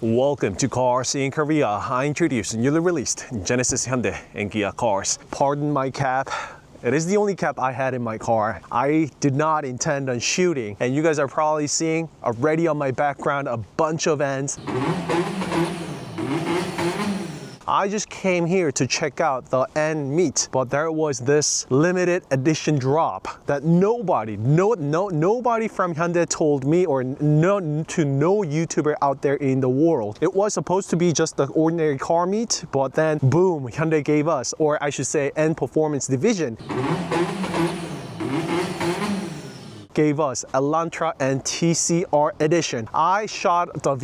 Welcome to Cars in Korea. I introduce newly released Genesis Hyundai and Kia cars. Pardon my cap. It is the only cap I had in my car. I did not intend on shooting, and you guys are probably seeing already on my background a bunch of ends. I just came here to check out the end meet, but there was this limited edition drop that nobody from Hyundai told me, or no YouTuber out there in the world. It was supposed to be just the ordinary car meet, but then boom, Hyundai gave us, or I should say N Performance Division, gave us Elantra and TCR edition. I shot the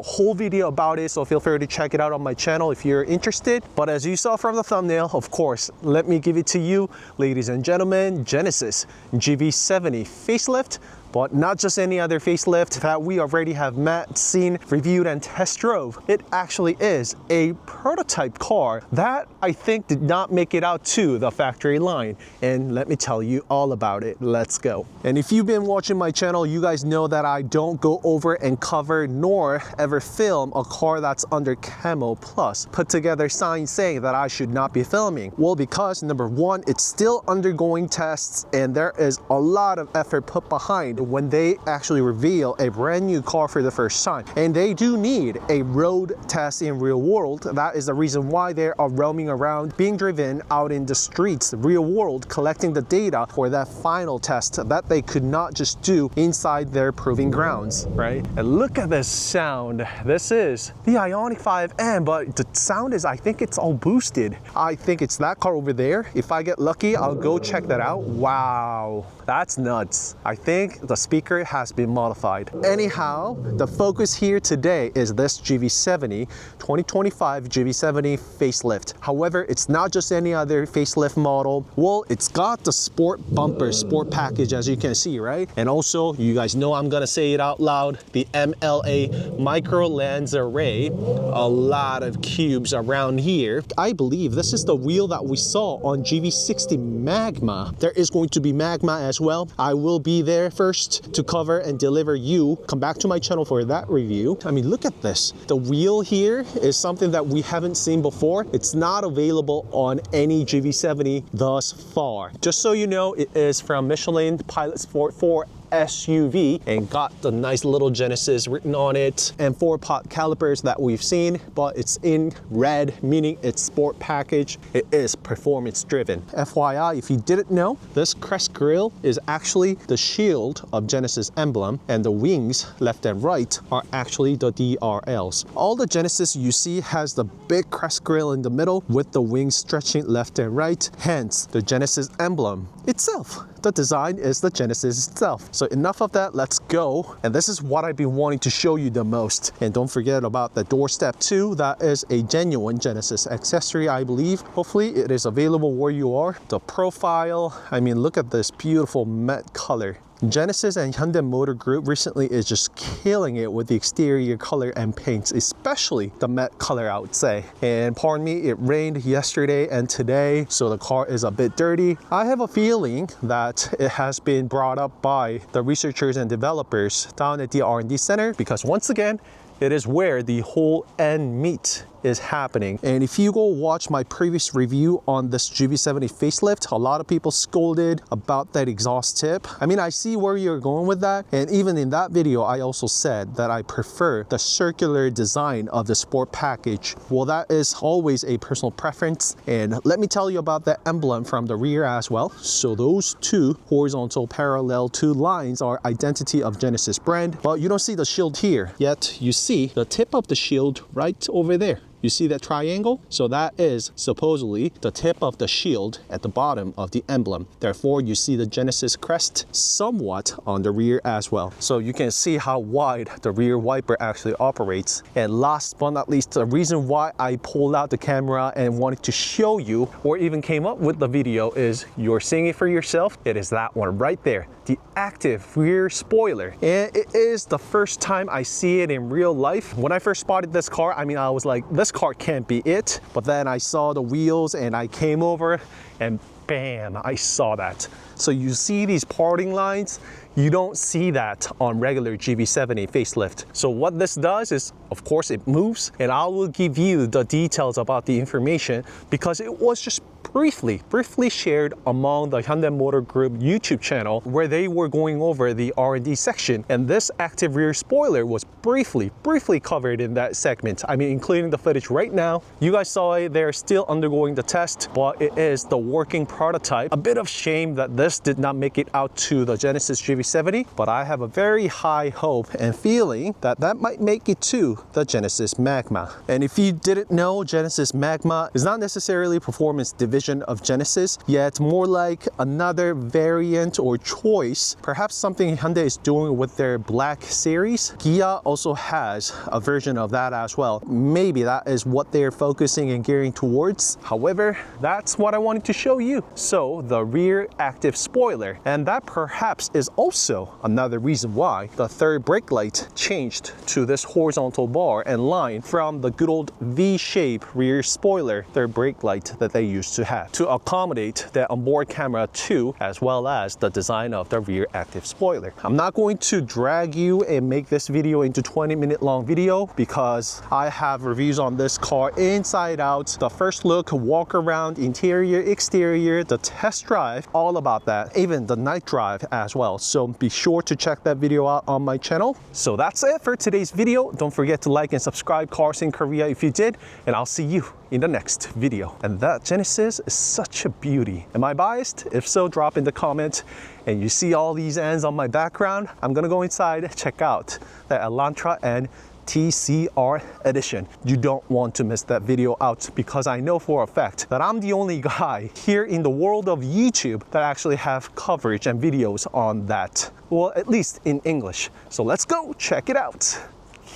whole video about it, so feel free to check it out on my channel if you're interested. But as you saw from the thumbnail, of course, let me give it to you, ladies and gentlemen, Genesis GV70 facelift. But not just any other facelift that we already have seen, reviewed, and test drove. It actually is a prototype car that I think did not make it out to the factory line. And let me tell you all about it. Let's go. And if you've been watching my channel, you guys know that I don't go over and cover nor ever film a car that's under Camo Plus put together signs saying that I should not be filming. Well, because number one, it's still undergoing tests and there is a lot of effort put behind when they actually reveal a brand new car for the first time. And they do need a road test in real world. That is the reason why they are roaming around, being driven out in the streets, real world, collecting the data for that final test that they could not just do inside their proving grounds, right? And look at this sound. This is the Ioniq 5N, but the sound is, I think it's all boosted. I think it's that car over there. If I get lucky, I'll go check that out. Wow, that's nuts. I think the speaker has been modified. Anyhow, the focus here today is this GV70, 2025 GV70 facelift. However, it's not just any other facelift model. Well, it's got the sport bumper, sport package, as you can see, right? And also, you guys know I'm gonna say it out loud, the MLA micro lens array. A lot of cubes around here. I believe this is the wheel that we saw on GV60 Magma. There is going to be Magma as well. I will be there first to cover and deliver you. Come back to my channel for that review. I mean, look at this. The wheel here is something that we haven't seen before. It's not available on any GV70 thus far. Just so you know, it is from Michelin Pilot Sport 4 SUV and got the nice little Genesis written on it and 4-pot calipers that we've seen, but it's in red, meaning it's sport package. It is performance driven. FYI, if you didn't know, this crest grille is actually the shield of Genesis emblem, and the wings left and right are actually the DRLs. All the Genesis you see has the big crest grille in the middle with the wings stretching left and right, hence the Genesis emblem itself. The design is the Genesis itself. So enough of that, let's go. And this is what I've been wanting to show you the most. And don't forget about the doorstep too. That is a genuine Genesis accessory, I believe. Hopefully it is available where you are. The profile, I mean, look at this beautiful matte color. Genesis and Hyundai Motor Group recently is just killing it with the exterior color and paints, especially the matte color, I would say. And pardon me, it rained yesterday and today, so the car is a bit dirty. I have a feeling that it has been brought up by the researchers and developers down at the R&D center, because once again, it is where the whole end meet is happening. And if you go watch my previous review on this GV70 facelift, a lot of people scolded about that exhaust tip. I mean, I see where you're going with that. And even in that video, I also said that I prefer the circular design of the sport package. Well, that is always a personal preference. And let me tell you about the emblem from the rear as well. So those two horizontal parallel two lines are identity of Genesis brand. But you don't see the shield here, yet you see the tip of the shield right over there. You see that triangle? So that is supposedly the tip of the shield at the bottom of the emblem. Therefore, you see the Genesis crest somewhat on the rear as well. So you can see how wide the rear wiper actually operates. And last but not least, the reason why I pulled out the camera and wanted to show you, or even came up with the video, is you're seeing it for yourself. It is that one right there, the active rear spoiler. And it is the first time I see it in real life. When I first spotted this car, I mean, I was like, this car can't be it. But then I saw the wheels and I came over and bam, I saw that. So you see these parting lines, you don't see that on regular GV70 facelift. So what this does is, of course, it moves, and I will give you the details about the information because it was just briefly shared among the Hyundai Motor Group YouTube channel where they were going over the R&D section, and this active rear spoiler was briefly covered in that segment. I mean, including the footage right now. You guys saw it, they're still undergoing the test, but it is the working prototype. A bit of shame that this did not make it out to the Genesis GV70, but I have a very high hope and feeling that that might make it to the Genesis Magma. And if you didn't know, Genesis Magma is not necessarily performance division of Genesis, yet more like another variant or choice, perhaps something Hyundai is doing with their Black series. Kia also has a version of that as well. Maybe that is what they're focusing and gearing towards. However, that's what I wanted to show you. So the rear active spoiler, and that perhaps is also another reason why the third brake light changed to this horizontal bar and line from the good old V-shape rear spoiler third brake light that they used to have to accommodate the onboard camera too, as well as the design of the rear active spoiler. I'm not going to drag you and make this video into 20-minute long video because I have reviews on this car inside out, the first look, walk around, interior, exterior, the test drive, all about that, even the night drive as well. So be sure to check that video out on my channel. So that's it for today's video. Don't forget to like and subscribe Cars in Korea if you did, and I'll see you in the next video. And that Genesis is such a beauty. Am I biased? If so, drop in the comment. And you see all these ends on my background, I'm gonna go inside, check out the Elantra and TCR edition. You don't want to miss that video out because I know for a fact that I'm the only guy here in the world of YouTube that actually have coverage and videos on that. Well, at least in English. So let's go check it out.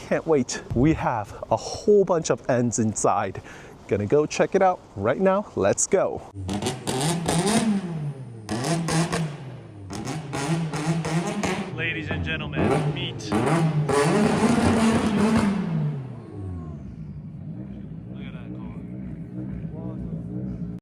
Can't wait. We have a whole bunch of ends inside. Gonna go check it out right now. Let's go. Ladies and gentlemen, meet